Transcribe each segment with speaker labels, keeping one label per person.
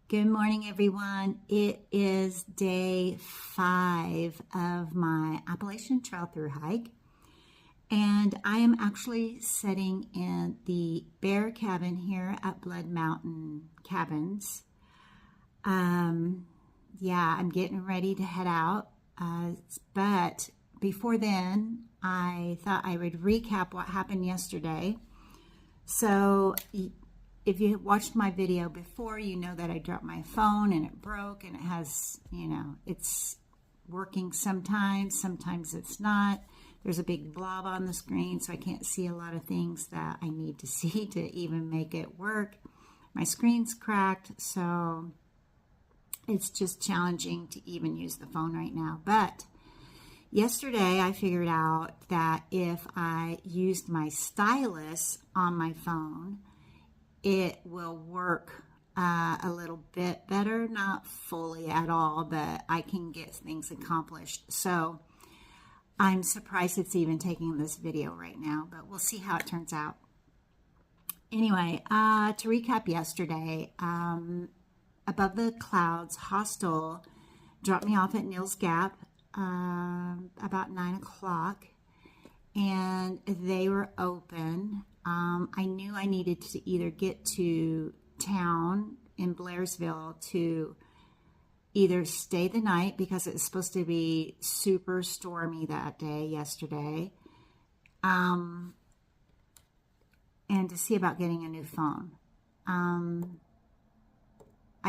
Speaker 1: Good morning, everyone. It is day 5 of my Appalachian Trail through hike, and I am actually sitting in the bear cabin here at Blood Mountain Cabins. I'm getting ready to head out, but before then, I thought I would recap what happened yesterday. So if you watched my video before, you know that I dropped my phone and it broke, and it has, it's working sometimes it's not. There's a big blob on the screen, so I can't see a lot of things that I need to see to even make it work. My screen's cracked, so it's just challenging to even use the phone right now. But yesterday I figured out that if I used my stylus on my phone, it will work a little bit better, not fully at all, but I can get things accomplished. So I'm surprised it's even taking this video right now, but we'll see how it turns out. Anyway, to recap yesterday, Above the Clouds Hostel dropped me off at Neal's Gap about 9 o'clock, and they were open. I knew I needed to either get to town in Blairsville to either stay the night because it was supposed to be super stormy that day yesterday, and to see about getting a new phone. I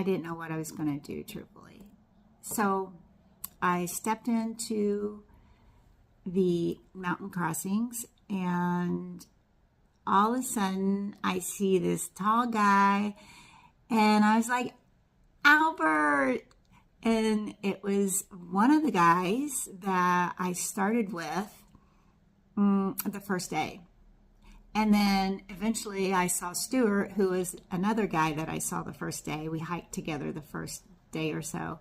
Speaker 1: didn't know what I was going to do, truthfully. So I stepped into the mountain crossings, and all of a sudden I see this tall guy, and I was like, Albert! And it was one of the guys that I started with the first day. And then eventually I saw Stuart, who was another guy that I saw the first day. We hiked together the first day or so.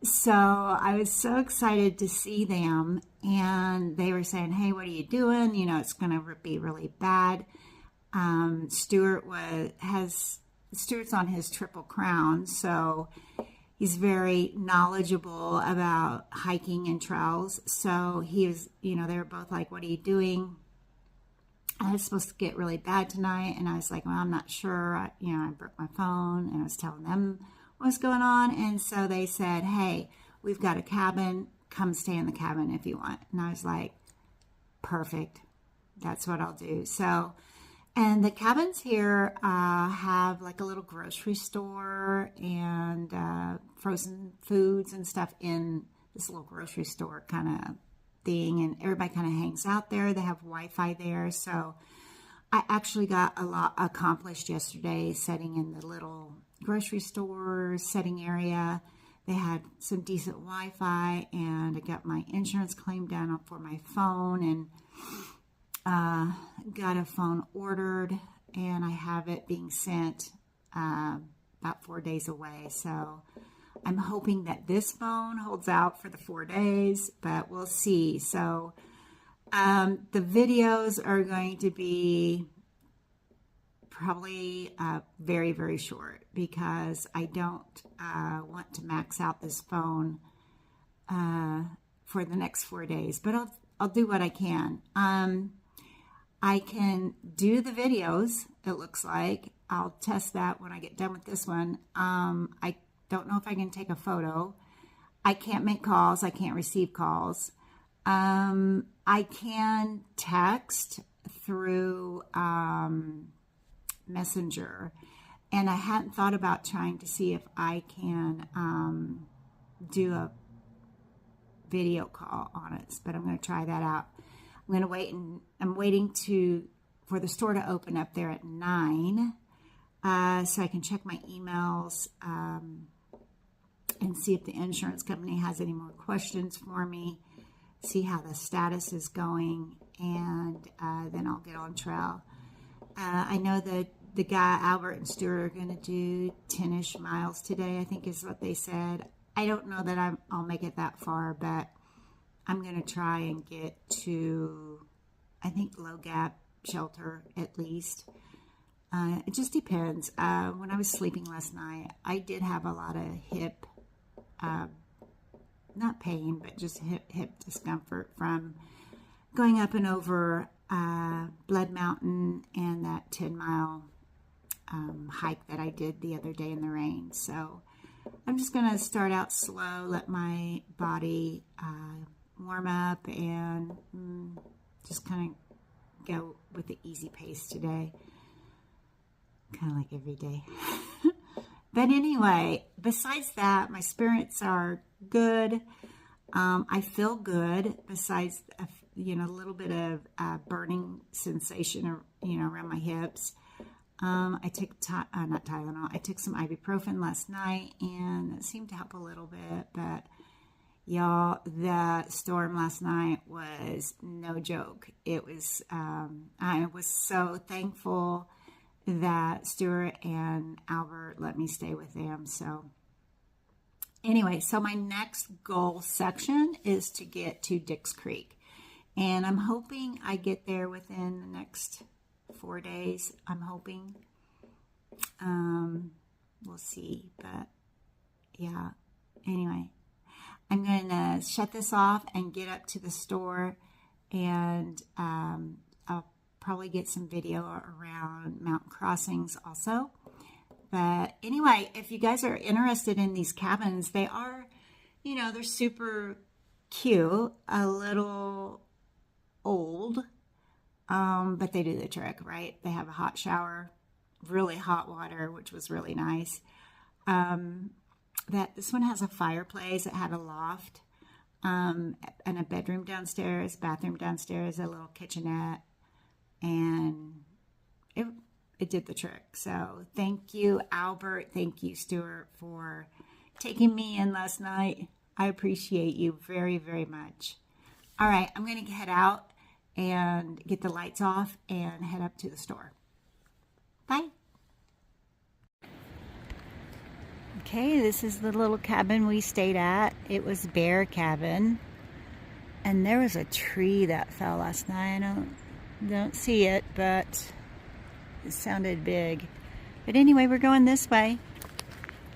Speaker 1: So I was so excited to see them, and they were saying, hey, what are you doing? It's going to be really bad. Stuart's on his Triple Crown, so he's very knowledgeable about hiking and trails. So he was, they were both like, what are you doing? I was supposed to get really bad tonight, and I was like, well, I'm not sure. I broke my phone, and I was telling them what's going on. And so they said, hey, we've got a cabin. Come stay in the cabin if you want. And I was like, perfect. That's what I'll do. So, and the cabins here have like a little grocery store and frozen foods and stuff in this little grocery store kind of thing, and everybody kind of hangs out there. They have Wi-Fi there, so I actually got a lot accomplished yesterday setting in the little grocery store setting area. They had some decent Wi-Fi, and I got my insurance claim done for my phone, and got a phone ordered, and I have it being sent about 4 days away. So I'm hoping that this phone holds out for the 4 days, but we'll see. So the videos are going to be probably very, very short because I don't want to max out this phone for the next 4 days, but I'll do what I can. I can do the videos, it looks like. I'll test that when I get done with this one. I don't know if I can take a photo. I can't make calls. I can't receive calls. I can text through Messenger, and I hadn't thought about trying to see if I can do a video call on it, but I'm going to try that out. I'm going to wait, and I'm waiting for the store to open up there at 9, so I can check my emails and see if the insurance company has any more questions for me, see how the status is going, and then I'll get on trail. I know that the guy, Albert and Stuart, are going to do 10-ish miles today, I think is what they said. I don't know that I'll make it that far, but I'm going to try and get to, I think, Low Gap Shelter at least. It just depends. When I was sleeping last night, I did have a lot of hip, not pain, but just hip discomfort from going up and over Blood Mountain and that 10-mile hike that I did the other day in the rain. So I'm just going to start out slow, let my body warm up, and just kind of go with the easy pace today. Kind of like every day. But anyway, besides that, my spirits are good. I feel good besides, a little bit of burning sensation, around my hips. I took not Tylenol. I took some ibuprofen last night, and it seemed to help a little bit. But y'all, the storm last night was no joke. It was. I was so thankful that Stuart and Albert let me stay with them. So anyway, so my next goal section is to get to Dix Creek, and I'm hoping I get there within the next 4 days. I'm hoping. We'll see, but yeah. Anyway, I'm going to shut this off and get up to the store, and I'll probably get some video around mountain crossings also. But anyway, if you guys are interested in these cabins, they are, they're super cute, a little old, but they do the trick, right? They have a hot shower, really hot water, which was really nice. This one has a fireplace. It had a loft, and a bedroom downstairs, bathroom downstairs, a little kitchenette, and it did the trick. So thank you, Albert. Thank you, Stuart, for taking me in last night. I appreciate you very, very much. All right, I'm going to head out and get the lights off and head up to the store. Bye. Okay, this is the little cabin we stayed at. It was Bear Cabin, and there was a tree that fell last night. I don't see it, but it sounded big. But anyway, we're going this way.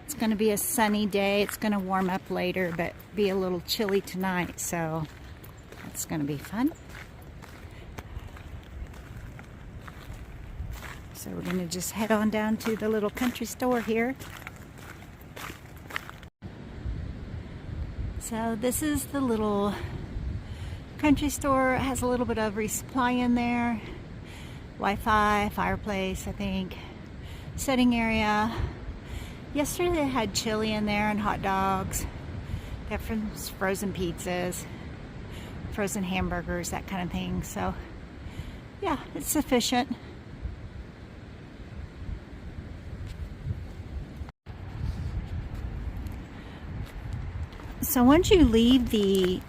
Speaker 1: It's going to be a sunny day. It's going to warm up later, but be a little chilly tonight, so it's going to be fun. So we're going to just head on down to the little country store here. So this is the little country store. It has a little bit of resupply in there. Wi-Fi, fireplace, I think. Setting area. Yesterday they had chili in there and hot dogs. Got frozen pizzas, frozen hamburgers, that kind of thing. So yeah, it's sufficient. So once you leave the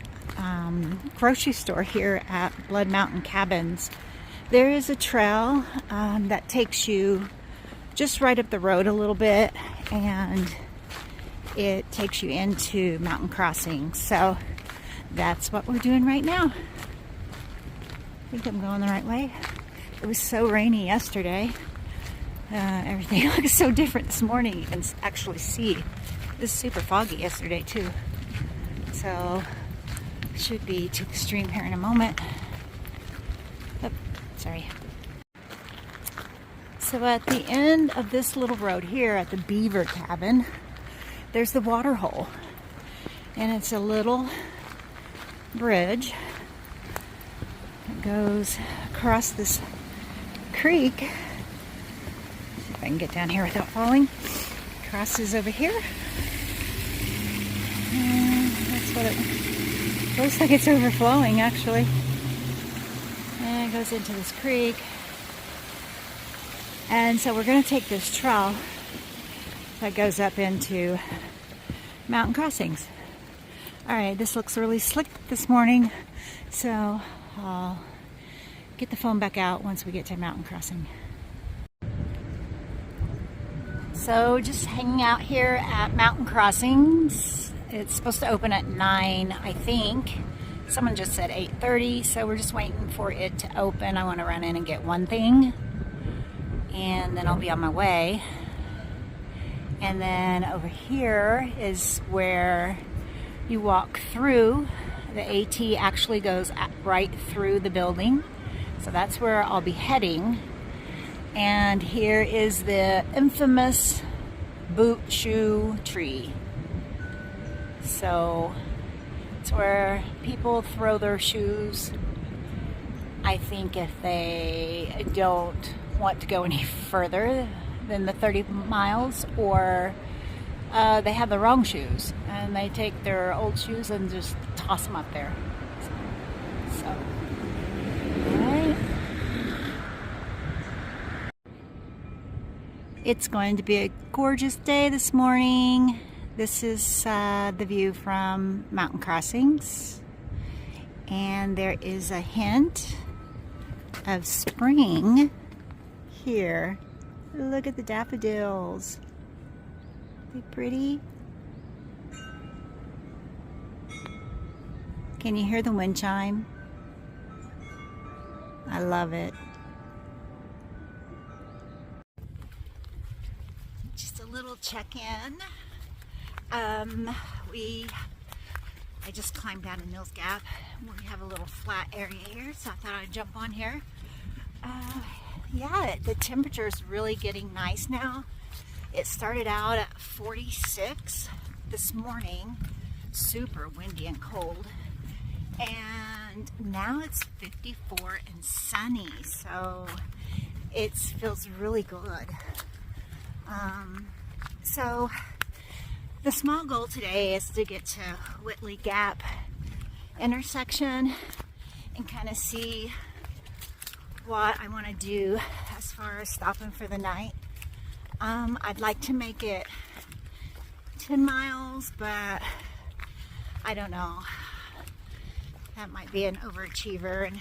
Speaker 1: grocery store here at Blood Mountain Cabins, there is a trail that takes you just right up the road a little bit, and it takes you into mountain crossings. So that's what we're doing right now. I think I'm going the right way. It was so rainy yesterday. Everything looks so different this morning. You can actually see. It was super foggy yesterday too. So should be to the stream here in a moment. Oh, sorry. So at the end of this little road here at the Beaver Cabin, there's the water hole. And it's a little bridge that goes across this creek. See if I can get down here without falling. Crosses over here. And that's what it looks like. It's overflowing actually. And it goes into this creek. And so we're going to take this trail that goes up into mountain crossings. Alright, this looks really slick this morning, so I'll get the phone back out once we get to mountain crossing. So just hanging out here at mountain crossings. It's supposed to open at 9, I think. Someone just said 8:30, so we're just waiting for it to open. I want to run in and get one thing. and then I'll be on my way. And then over here is where you walk through. The AT actually goes right through the building. So that's where I'll be heading. And here is the infamous boot shoe tree. So it's where people throw their shoes, I think, if they don't want to go any further than the 30 miles, or they have the wrong shoes and they take their old shoes and just toss them up there. So, all right. It's going to be a gorgeous day this morning. This is the view from Mountain Crossings, and there is a hint of spring here. Look at the daffodils. They pretty? Can you hear the wind chime? I love it. Just a little check-in. I just climbed down to Mills Gap. We have a little flat area here, so I thought I'd jump on here. Yeah, the temperature is really getting nice now. It started out at 46 this morning, super windy and cold, and now it's 54 and sunny, so it feels really good. So the small goal today is to get to Whitley Gap intersection and kind of see what I want to do as far as stopping for the night. I'd like to make it 10 miles, but I don't know. That might be an overachiever, and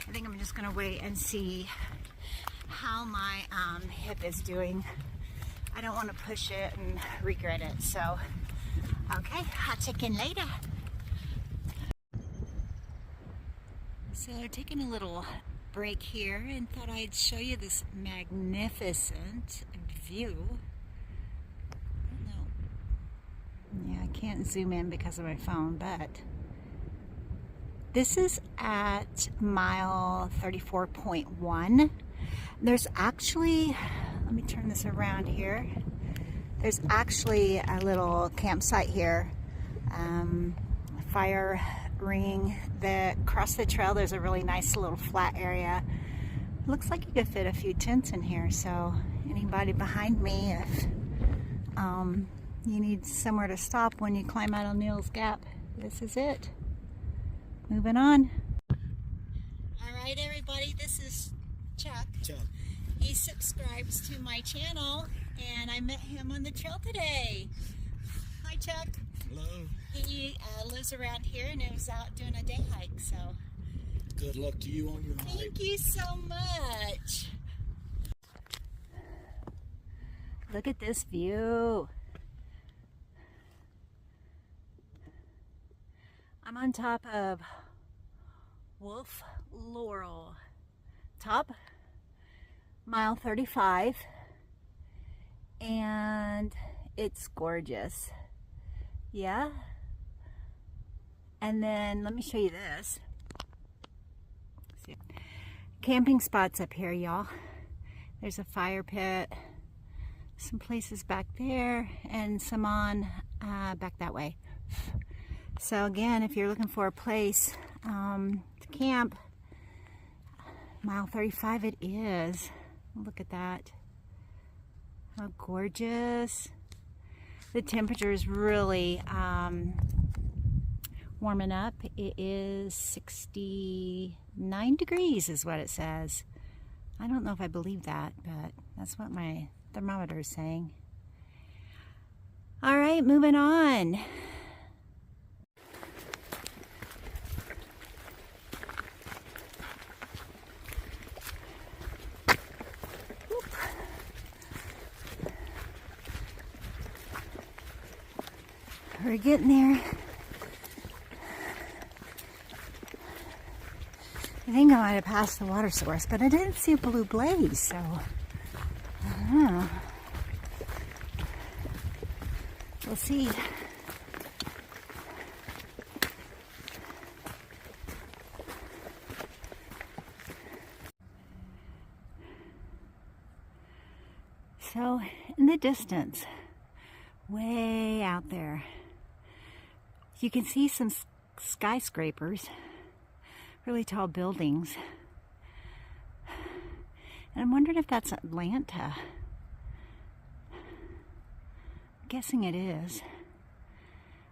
Speaker 1: I think I'm just going to wait and see how my hip is doing. I don't want to push it and regret it, so okay, I'll check in later. So taking a little break here and thought I'd show you this magnificent view. Yeah, I can't zoom in because of my phone, but this is at mile 34.1. There's actually, let me turn this around here. There's actually a little campsite here, fire ring that across the trail. There's a really nice little flat area. Looks like you could fit a few tents in here, so anybody behind me, if you need somewhere to stop when you climb out of Mills Gap, this is it. Moving on. All right, everybody, this is Chuck. He subscribes to my channel, and I met him on the trail today. Hi, Chuck.
Speaker 2: Hello.
Speaker 1: He lives around here and is out doing a day hike, so.
Speaker 2: Good luck to you on your hike.
Speaker 1: Thank you so much. Look at this view. I'm on top of Wolf Laurel. Top, mile 35, and it's gorgeous. Yeah. And then let me show you this. See. Camping spots up here, y'all. There's a fire pit, some places back there, and some on back that way. So again, if you're looking for a place to camp, mile 35 it is. Look at that. How gorgeous. The temperature is really warming up. It is 69 degrees is what it says. I don't know if I believe that, but that's what my thermometer is saying. All right, moving on. We're getting there. I think I might have passed the water source, but I didn't see a blue blaze, so Oh. We'll see. So, in the distance, way out there, you can see some skyscrapers, really tall buildings. And I'm wondering if that's Atlanta. I'm guessing it is.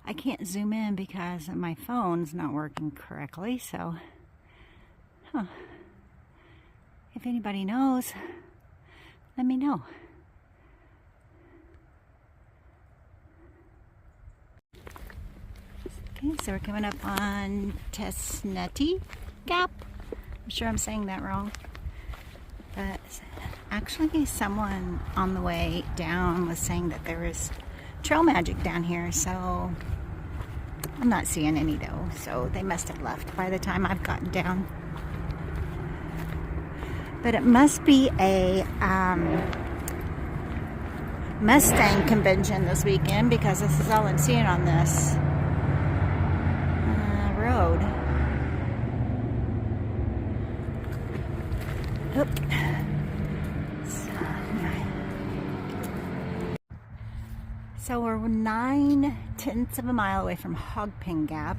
Speaker 1: I can't zoom in because my phone's not working correctly, so if anybody knows, let me know. Okay, so we're coming up on Tesneti Gap. I'm sure I'm saying that wrong. But actually someone on the way down was saying that there was trail magic down here, so I'm not seeing any though. So they must have left by the time I've gotten down. But it must be a Mustang convention this weekend because this is all I'm seeing on this road. Oop. So we're 9/10 of a mile away from Hogpen Gap,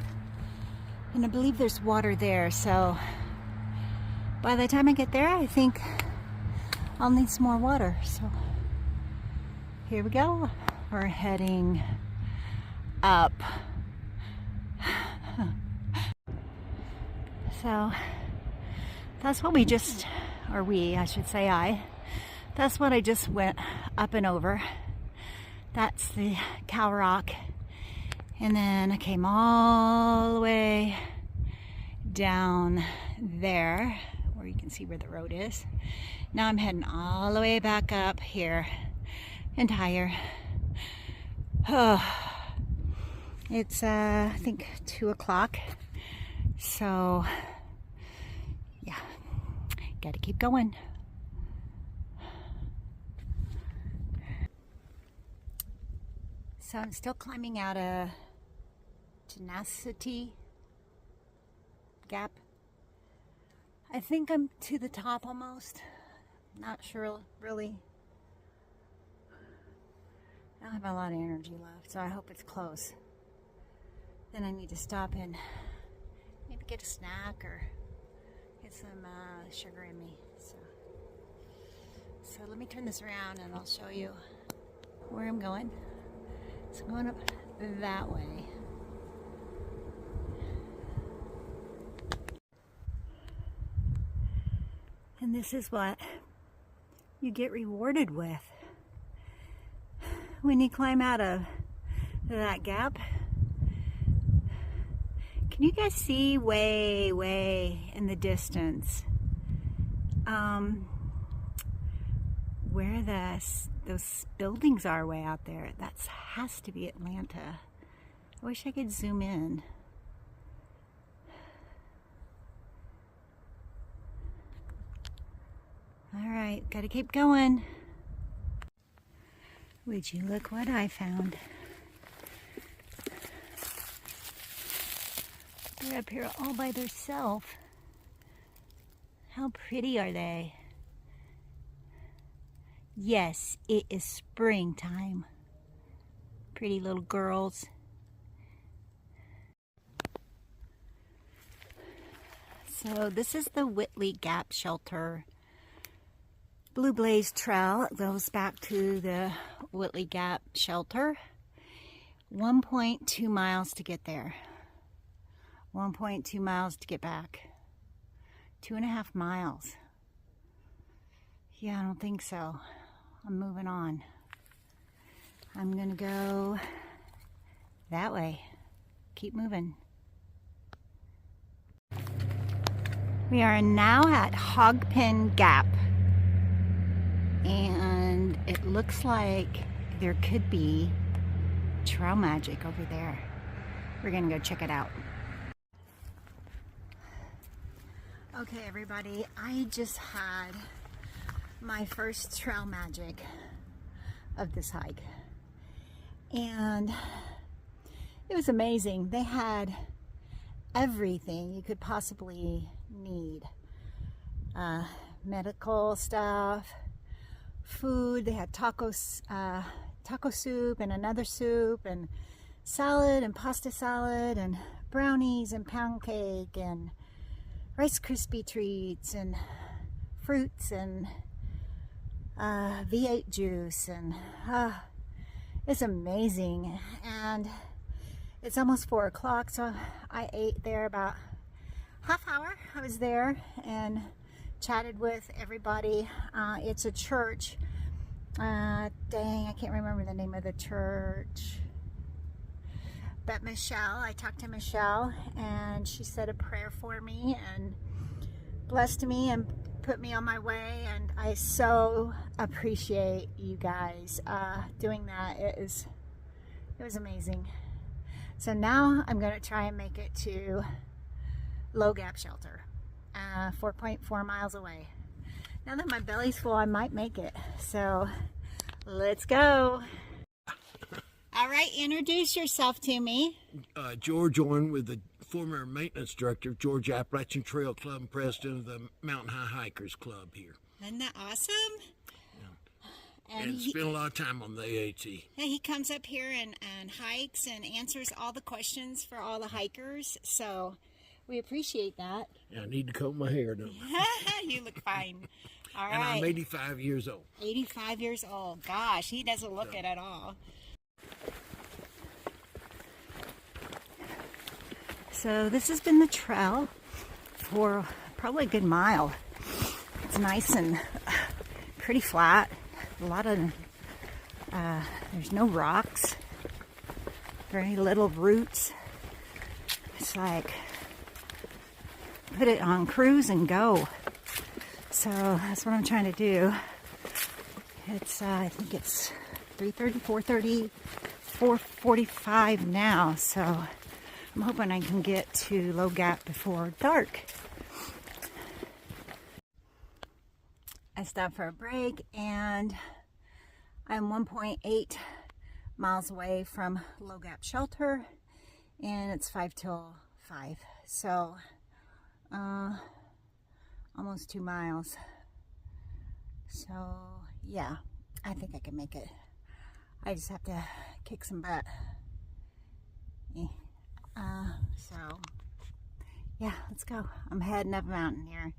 Speaker 1: and I believe there's water there, so by the time I get there I think I'll need some more water. So here we go. We're heading up. So that's what we just, or we, I should say that's what I just went up and over. That's the Cow Rock. And then I came all the way down there where you can see where the road is. Now I'm heading all the way back up here and higher. Oh, it's I think 2 o'clock. So yeah, gotta keep going. So I'm still climbing out of Tenacity Gap. I think I'm to the top almost. Not sure really. I don't have a lot of energy left, so I hope it's close. Then I need to stop and maybe get a snack or get some sugar in me. So let me turn this around and I'll show you where I'm going. So I'm going up that way. And this is what you get rewarded with when you climb out of that gap. Can you guys see way in the distance where those buildings are way out there? That has to be Atlanta. I wish I could zoom in. All right, gotta keep going. Would you look what I found? They're up here all by themselves. How pretty are they? Yes, it is springtime. Pretty little girls. So this is the Whitley Gap Shelter Blue Blaze Trail. It goes back to the Whitley Gap Shelter. 1.2 miles to get there. 1.2 miles to get back. 2.5 miles. Yeah, I don't think so. I'm moving on. I'm gonna go that way. Keep moving. We are now at Hogpen Gap. And it looks like there could be trail magic over there. We're gonna go check it out. Okay, everybody, I just had my first trail magic of this hike. And it was amazing. They had everything you could possibly need. Medical stuff, food. They had taco soup and another soup, and salad and pasta salad, and brownies and pound cake and Rice Krispie treats and fruits and V8 juice, and it's amazing. And it's almost 4 o'clock, so I ate there about half hour. I was there and chatted with everybody. It's a church. Dang, I can't remember the name of the church. But Michelle, I talked to Michelle, and she said a prayer for me and blessed me and put me on my way. And I so appreciate you guys doing that. It was amazing. So now I'm going to try and make it to Low Gap Shelter, 4.4 miles away. Now that my belly's full, I might make it. So let's go. All right, introduce yourself to me.
Speaker 2: George Owen, with the former maintenance director of Georgia Appalachian Trail Club and president of the Mountain High Hikers Club here.
Speaker 1: Isn't that awesome?
Speaker 2: Yeah. And spent a lot of time on the AAT.
Speaker 1: Yeah, he comes up here and hikes and answers all the questions for all the hikers. So we appreciate that.
Speaker 2: Yeah, I need to comb my hair, don't I?
Speaker 1: You look fine. All right.
Speaker 2: And I'm 85 years old.
Speaker 1: 85 years old. Gosh, he doesn't look it at all. So this has been the trail for probably a good mile. It's nice and pretty flat. A lot of, there's no rocks, very little roots. It's like, put it on cruise and go. So that's what I'm trying to do. It's, I think it's 3:30, 4:30, 4:45 now. So I'm hoping I can get to Low Gap before dark. I stopped for a break, and I'm 1.8 miles away from Low Gap Shelter, and it's 5 till 5. So almost 2 miles. So yeah, I think I can make it. I just have to kick some butt. So yeah, let's go. I'm heading up a mountain here.